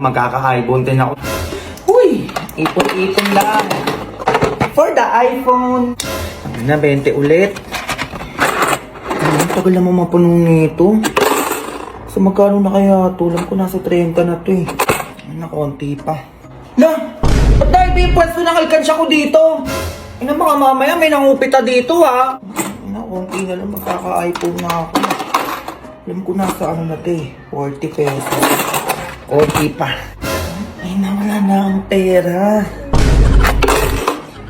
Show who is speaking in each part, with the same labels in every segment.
Speaker 1: Magkaka-iPhone din ako. Uy! Ipon-ipon lang. For the iPhone. Ano na, 20 ulit. Ang tagal naman mapuno nito. So magkano na kaya? Tulang ko nasa 30 na to eh. Ano, konti pa. La! Ba't dahil ba yung pwesto ng alkansya ko dito? Ina mga mamaya, may nangupita dito ha. Ina, konti na lang magkaka-iPhone na ako. Alam ko nasa ano na to eh. 40 pesos. Konti pa. Ay, nawala na ang pera.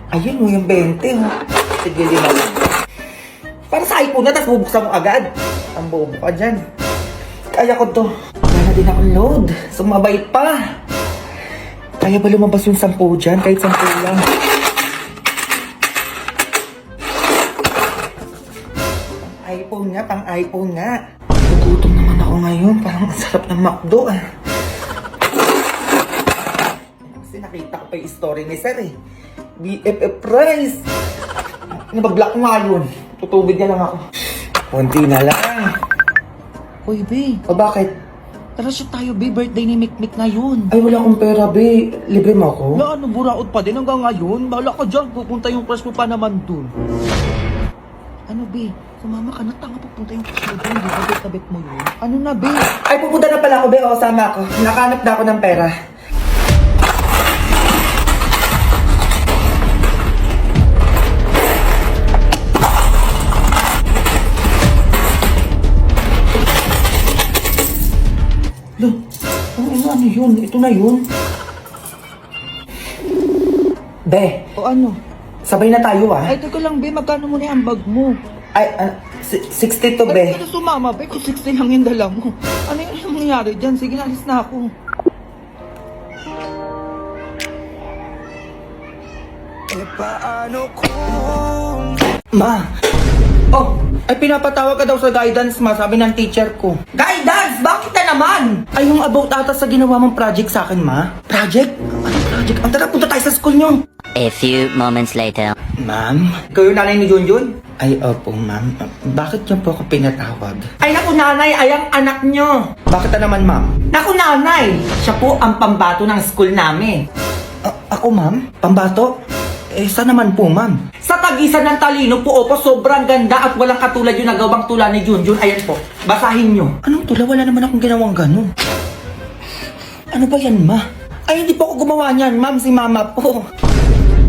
Speaker 1: Ayun mo yung 20 ha. Sige din ako. Para sa iPhone na, tapos bubuksan mo agad. Ang bobo ka dyan. Kaya ko to. Wala na din akong load. Sumabay pa. Kaya ba lumabas yung 10 dyan? Kahit 10 lang. Pang-iPhone nga, pang-iPhone nga. Nagutom naman ako ngayon. Parang ang sarap ng McDo ah. Kasi nakita ko pa yung story ni Sir eh. BFF price. Nabag-block nga yun. Tutubig na lang ako. Konti na lang.
Speaker 2: Uy, be.
Speaker 1: O bakit?
Speaker 2: Tara siya tayo, be. Birthday ni Mikmik na yun.
Speaker 1: Ay, wala akong pera, be. Libre mo ako?
Speaker 2: Wala, ano, buraot pa din hanggang ngayon. Bahala ka dyan. Pupunta yung crush mo pa naman dun. Ano, be? Sumama ka na. Tanga, pupunta yung crush mo dun. Di ba, bet mo yun? Ano na, be?
Speaker 1: Ay, pupunta na pala ako, be. O, sama ako. Nakahanap na ako ng pera. Loh, ano yun? Ito na yun. Be,
Speaker 2: O ano?
Speaker 1: sabay na tayo ah.
Speaker 2: Ay, teka lang, be. Magkano mo na yung bag mo?
Speaker 1: Ay, 60 to, be.
Speaker 2: Ba't ka sumama, be? Kung 60 lang yung dala mo. Ano yung nangyari dyan? Sige, alis na ako.
Speaker 1: Ma! Oh, ay pinapatawag ka daw sa guidance, ma. Sabi ng teacher ko. Guidance? Bakit na naman? Ay, yung about ata sa ginawa mong project sa akin, ma. Project? Anong project? Ang tara, punta tayo sa school nyo.
Speaker 3: A few moments later.
Speaker 1: Ma'am? Ikaw yung nanay ni Junjun? Ay, opo, ma'am. Bakit niyo po ako pinatawag? Ay, naku, nanay! Ay, ang anak niyo! Bakit na naman, ma'am? Naku, nanay! Siya po ang pambato ng school namin. Ako, ma'am? Pambato? Eh, saan naman po, ma'am? Sa tagisan ng talino po, opo, sobrang ganda at walang katulad yung nagawang tula ni Junjun. Ayan po, basahin nyo. Anong tula? Wala naman akong ginawang gano'n. Ano ba yan, ma? Ay, hindi po ako gumawa niyan, ma'am. Si mama po.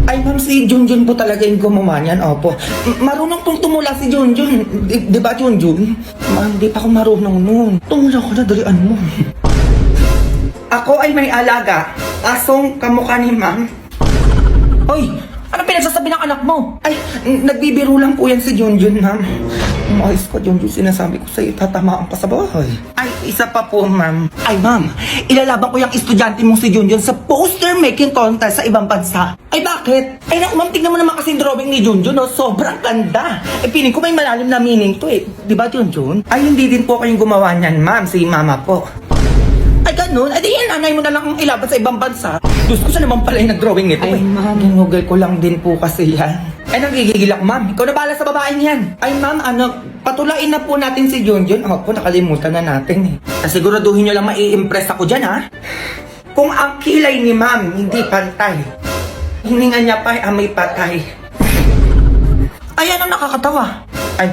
Speaker 1: Ay, ma'am, si Junjun po talaga yung gumawa niyan, opo. Marunong pong tumula si Junjun. Di ba, Junjun? Ma'am, di pa ako marunong noon. Tumula ko na, dalian mo. Ako ay may alaga. Asong kamukha ni ma'am. Hoy! Ano pinagsasabi ng anak mo? Ay, nagbibiro lang po yan si Junjun, ma'am. Umayos ka, Junjun. Sinasabi ko sa'yo, tatamaan pa sa bahay. Ay, isa pa po, ma'am. Ay, ma'am, ilalaban ko yung estudyante mong si Junjun sa poster making contest sa ibang bansa. Ay, bakit? Ay, naku, ma'am, tignan mo naman kasi yung drawing ni Junjun, no? Sobrang ganda. Eh, piling ko may malalim na meaning to, eh. Di ba, Junjun? Ay, hindi din po kayong gumawa niyan, ma'am. Si mama po. Ay, ganun? Ay, di yan, nanay mo na lang ang ilaban sa ibang bansa. Diyos ko, saan naman pala yung nag-drawing nito?
Speaker 2: Ay, ma'am.
Speaker 1: Ginugol ko lang din po kasi yan. Ay, nagigigil ako, ma'am. Ikaw na bahala sa babaeng yan. Ay, ma'am, patulain na po natin si Junjun. Opo, nakalimutan na natin eh. Siguraduhin nyo lang mai-impress ako dyan, ha? Kung ang kilay ni ma'am hindi pantay, hininga niya pa ay may patay. Ay, ano nakakatawa? Ay,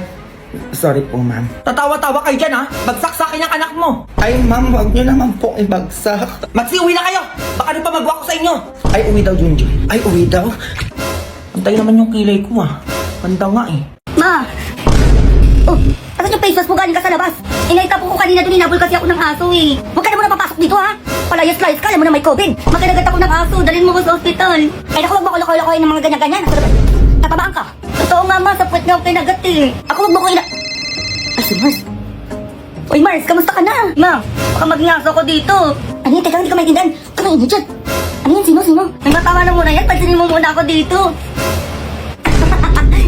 Speaker 1: sorry po, ma'am. Tatawa-tawa kayo dyan, ha? Bagsak sa akin ang anak mo. Ay, ma'am, wag nyo naman po ibagsak. Magsiuwi na kayo! Baka ano pa magawa ko sa inyo? Ay, uwi daw, Junjun. Ay, uwi daw? Antay naman yung kilay ko, ah. Ganda nga, eh.
Speaker 4: Ma! Oh, asan yung face mask mo? Galing ka sa labas. Inaita po ko kanina doon, inabol kasi ako ng aso eh. Huwag ka na muna papasok dito ha. Palayas-layas ka, alam mo na may COVID. Magkanagat ako ng aso, dalhin mo ko sa ospital. Ay naku, huwag mo ko lokoy-lokoy ng mga ganyan-ganyan. Tatabaan ka. Totoo nga ma, sa puwet nga ako kinagat eh. Ako huwag mo ko Ay, si Mars. Uy Mars, kamusta ka na? Ma, baka maging aso ko dito. Ano yun, teka, hindi ka maintindihan. Kumain mo dyan. Ano yan, sino? Ay, matama na muna yan, pansinin mo muna ako dito.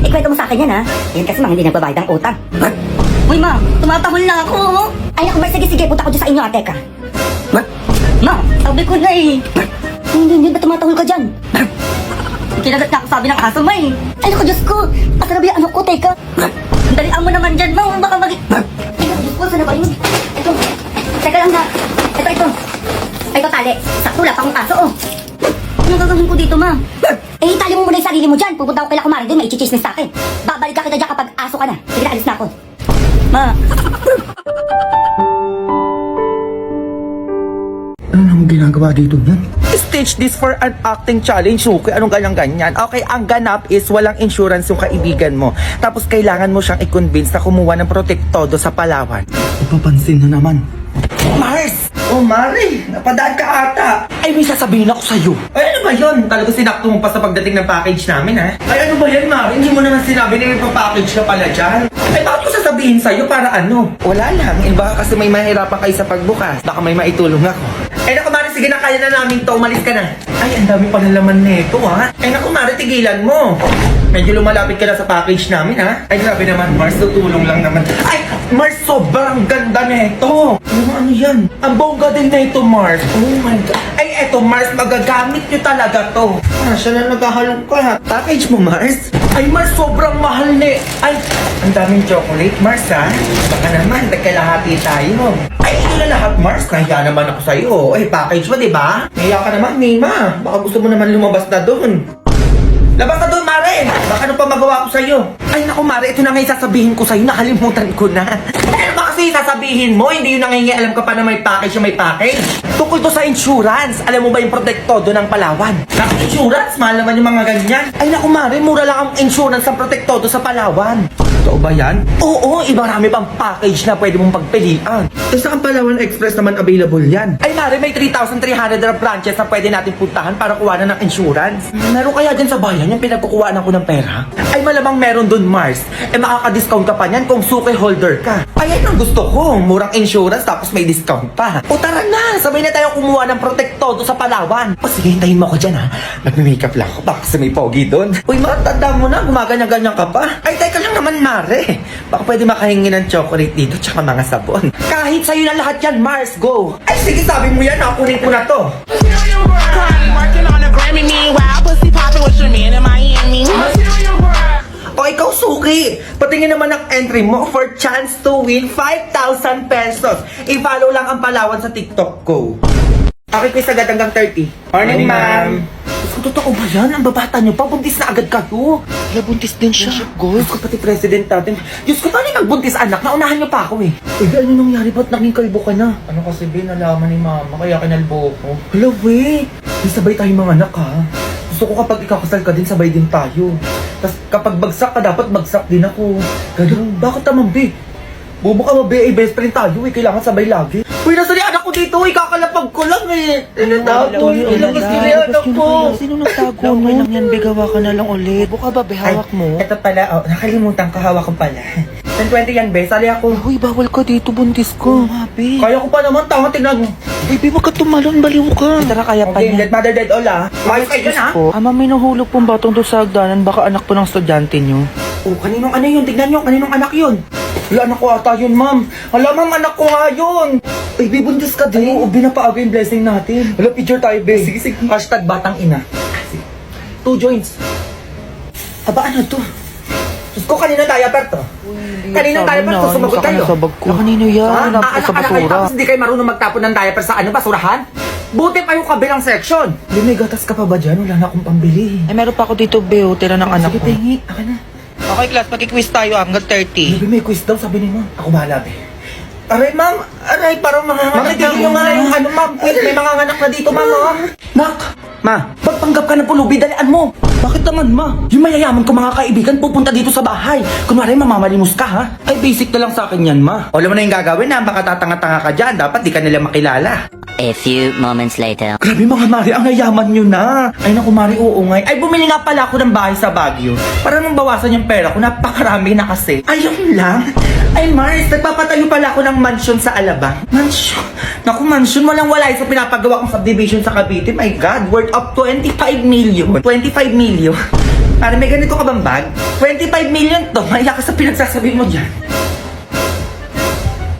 Speaker 4: Ikwento mo sa akin yan ha. Yan kasi mga hindi nagbabayad ang utang. Uy ma, tumatahol na ako. Ay naku, sige, punta ko dyan sa inyo ate ka. Ma, sabi ko na eh. Hindi, ba tumatahol ka dyan? Kinagat na ako sabi ng aso ma eh. Ay naku, Diyos ko. Asarabi ang ano ko, teka. Dalian mo naman dyan, ma. Baka Ay naku, Diyos ko, sana ba yun? Ito. Teka lang na. Ito. Ay, totale. Sakto, wala pa akong aso, oh. Anong gagawin ko dito, ma'am? Eh, itali mo muna yung sarili mo dyan. Pupunta ako kay Kumari doon, may i-chismis sa akin. Babalik ka kita dyan kapag aso ka na. Sige na, alis na ako. Ma.
Speaker 1: Ano nang ginagawa dito niyan? Stage this for an acting challenge, okay? Anong ganyan-ganyan? Okay, ang ganap is walang insurance yung kaibigan mo. Tapos kailangan mo siyang i-convince na kumuha ng protektodo sa Palawan. Papansin na naman. Mars! Oh, Mari! Napadaan ka ata! Ay, may sasabihin ako sa'yo. Ay, ano ba yun? Talaga sinakto mo pa sa pagdating ng package namin, ha? Ay, ano ba yan, Mari? Hindi mo naman sinabi na may package ka pala dyan. Ay, bakit ko sasabihin sa'yo para ano? Wala lang. Eh, baka kasi may mahirapan kayo sa pagbukas. Baka may maitulong ako. Ay, naku, Mari, sige na, kaya na namin to. Umalis ka na. Ay, ang dami pa na laman nito, ha? Ay, naku, Mari, tigilan mo. Medyo lumalapit ka na sa package namin, ha? Ay, grabe naman, Mars, tutulong lang naman. Ay, Mars, sobrang ganda nito. Ano yan? Ang bongga din nito, Mars. Oh my God. Ay, eto, Mars, magagamit nyo talaga to. Ah, siya na naghahalong ka, ha? Package mo, Mars? Ay, Mars, sobrang mahal ni. Ay, ang daming chocolate, Mars, ha? Baka naman, nagkalahati tayo. Ay, ito na lahat, Mars. Nahiya naman ako sa'yo. Ay, package mo, di ba? Nahiya ka naman, Mima. Baka gusto mo naman lumabas na doon. Labas ka doon, Mare! Baka ano pa magawa ko sa'yo? Ay, naku, Mare, ito na nga yung sasabihin ko sa'yo. Nakalimutan ko na. Ano ba kasi sasabihin mo? Hindi yun nangingialam ka pa na may package yung may package. Tungkol to sa insurance. Alam mo ba yung protektodo ng Palawan? Naku, insurance? Mahal naman yung mga ganyan. Ay, naku, Mare, mura lang ang insurance ng protektodo sa Palawan. Totoo ba yan? Oo, marami pang package na pwede mong pagpilian. Eh, sa Palawan Express naman available yan. Ay, Mare, may 3,300 na branches na pwede natin puntahan para kuha na ng insurance. Meron kaya dyan sa bayan yung pinagkukuhaan ako ng pera? Ay, malamang meron dun, Mars. Eh, makaka-discount ka pa niyan kung suki holder ka. Ay, yan ang gusto ko. Murang insurance tapos may discount pa. O tara na, sabay na tayo kumuha ng protektodo sa Palawan. O sige, hintayin mo ako dyan, ha. Nagme-makeup lang ako baka kasi may pogi dun. Uy, matanda mo na, gumaganyan-ganyan ka pa. Ay, teka lang naman, Mare. Baka pwede makahingi ng chocolate dito tsaka mga sabon. Kahit sa'yo na lahat yan, Mars, go. Ay, sige, sabi mo yan, kunin ko na to.
Speaker 5: Working on a Grammy, meanwhile, pussy poppin' with your man in Miami.
Speaker 1: O ikaw, Suki, patingin naman ang entry mo for chance to win 5,000 pesos. I-follow lang ang Palawan sa TikTok ko. Okay, quiz agad hanggang 30. Morning, ma'am. Diyos ko, totoo ba yan? Ang babata niyo pa, buntis na agad kayo.
Speaker 2: Wala, buntis din siya.
Speaker 1: Diyos ko, pati president natin. Diyos ko, paano yung nagbuntis anak? Naunahan niyo pa ako eh. Uy, ano nangyari? Ba't naging kalbo ka na? Ano kasi, Ben, nalaman ni mama, kaya kinalbo ko. Hala, we. May sabay tayong mga anak, ha? Gusto ko kapag ikakasal ka din, sabay din tayo. Tapos kapag bagsak ka, dapat bagsak din ako. Ganun. Bakit naman, be? Bobo ka ba, be? Eh, best friend tayo eh. Kailangan sabay lagi. Uy, nasa ni anak ko dito eh. Kakalapag ko lang eh. Tato, ilabas nila yung anak ko.
Speaker 2: Sino nagtago no? Okay lang yan, bigawa ka na lang ulit. Buka ba, behawak mo?
Speaker 1: Ito pala, oh, nakalimutan ko, hawak ko pala. 10-20 yan, be. Sali ako.
Speaker 2: Uy, bawal ka dito, buntis ko. Mabi.
Speaker 1: Kaya ko pa naman, tanga, tingnan mo.
Speaker 2: Baby, wag ka tumalon, baliw ka.
Speaker 1: Tara, kaya pa niya. Let mother dead all, ah. Mayos kayo dyan, ah.
Speaker 2: Ama, may nahulog pong batong doon sa hagdanan. Baka anak po ng estudyante nyo.
Speaker 1: Oh, kaninong ano yun? Tignan nyo, kaninong anak yun? Wala, anak ko ata yun, ma'am. Hala, ma'am, anak ko nga yun. Ay, be, buntis ka din. Oo, binapaaga yung blessing natin. Hala, picture tayo, be. Sige, sige. Hashtag batang ina. 2 joints. Aba, ano to? Diyos ko, kanino diaper to? Kaninong diaper to? Sumagot kayo.
Speaker 2: Sa bag ko. Kanino yan?
Speaker 1: Ha?
Speaker 2: Hinapos ko sa
Speaker 1: Anak-anak kayo,
Speaker 2: basura.
Speaker 1: tapos hindi kayo marunong magtapon ng diaper sa ano, basurahan? Buti pa yung kabilang section. Hindi, may gatas ka pa ba dyan? Wala na akong pambili.
Speaker 2: Ay, meron pa ako dito, Beo. Tira ng anak
Speaker 1: Sige,
Speaker 2: ko.
Speaker 1: tingi. Akin na.
Speaker 2: Okay, class. Pag-quiz tayo hanggang 30.
Speaker 1: Baby, may quiz daw, sabi ni mo. Ako bahala, be. Aray, ma'am. Aray, parang manganganak. Ma'am, tigil nyo nga yung ano, ma'am. Wait, may manganganak na dito, ma'am, oh. Nak! Ma, pagpanggap ka ng pulubi, dalian mo. Bakit naman, ma? Yung mayayaman ko mga kaibigan pupunta dito sa bahay. Kunwari, mamamalimos ka, ha? Ay, basic na lang sa akin yan, ma. O, alam mo na yung gagawin, ha? Baka tatanga-tanga ka dyan. Dapat di ka nila makilala.
Speaker 3: A few moments later.
Speaker 1: Grabe mga Mari, ang yayaman nyo na. Ay naku Mari, oo nga. Ay bumili nga pala ako ng bahay sa Baguio. Para nung bawasan yung pera ko, napakarami na kasi. Ayun lang. Ay Mars, nagpapatayo pala ako ng mansion sa Alabang. Mansion? Naku, mansion walang walay sa pinapagawa kong subdivision sa Cavite. My God, worth of 25 million. 25 million. Para may ganito ka bang bag? 25 million to. Maya ka sa pinagsasabi mo dyan.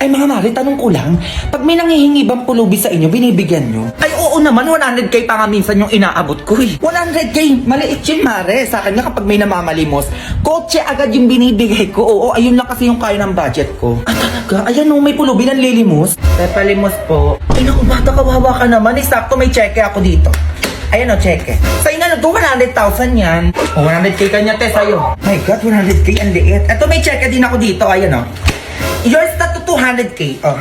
Speaker 1: Ay mga mare, tanong ko lang, pag may nanghihingi bang pulubi sa inyo, binibigyan nyo? Ay oo naman, 100k pa nga minsan yung inaabot ko eh. 100k, maliit yun mare. Sa akin nga kapag may namamalimos, kotse agad yung binibigay ko. Oo, ayun lang kasi yung kaya ng budget ko. Ah talaga? Ayan no, may pulubi ng lilimos. Pepalimos po. Ay naku bata, kawawa ka naman. Eh, sakto may cheque ako dito. Ayan o, cheque. Sa'yo na, 200,000 yan. O, 100k kanya, te, sa'yo. My God, 100k, ang liit. Eto, may cheque din ako dito. Ayan o. Yours na to 200k. Oh.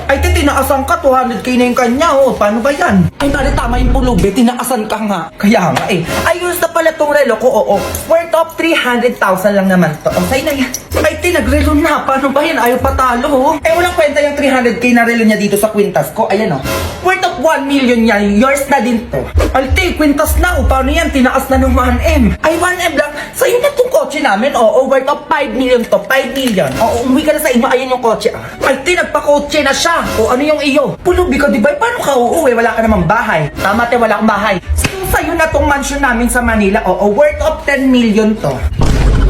Speaker 1: Ay, te, tinaasan ka. 200k na yung kanya. Oh, paano ba yan? Ay, mali, tama yung pulubi. Tinaasan ka nga. Kaya nga eh. Ay, yours na pala tong relo ko. Oo. Worth of 300,000 lang naman to. O, sa'yo na yan. Ay, te, nagrelo na. Paano ba yan? Ayaw patalo. Oh. Eh, walang kwenta yung 300k na relo niya dito sa kwintas ko. Ayan o. Worth of 1 million yan. Yours na din to. Ay, te, kwintas na. O, paano yan? Tinaas na ng 1M. Ay, 1M lang. Sa'yo na tong kotse namin. Oo, worth of 5 million to. 5 million. Oo, umuwi ka na sa inyo. Ayan yung kotse. Ah. Ay, te, nagpa-kotse na siya. O, ano yung iyo? Pulubi ka, di ba? Paano ka uuwi? Wala ka namang bahay. Tama, te, wala akong bahay. So, sa'yo na tong mansion namin sa Manila. Oo, worth of 10 million to.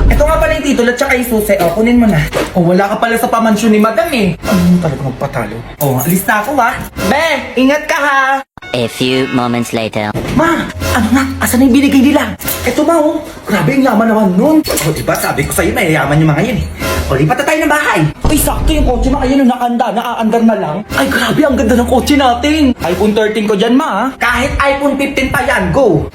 Speaker 1: Ito nga pala yung titulo at saka yung susi. O, kunin mo na. O, wala ka pala sa pamansyon ni Madam eh. Ano talaga magpatalo? O, alis na ako ha. Be, ingat ka ha.
Speaker 3: A few moments later.
Speaker 1: Ma, ano nga? Asan na yung binigay nila? Eto ma, oh. Grabe yung yaman naman nun. O, diba? Sabi ko sa'yo, mayayaman yung mga yan eh. O, lipat na tayo ng bahay. Uy, sakto yung kotse na. Ayun, nakanda. Naaandar na lang. Ay, grabe. Ang ganda ng kotse natin. iPhone 13 ko dyan, ma. Ha? Kahit iPhone 15 pa yan. Go.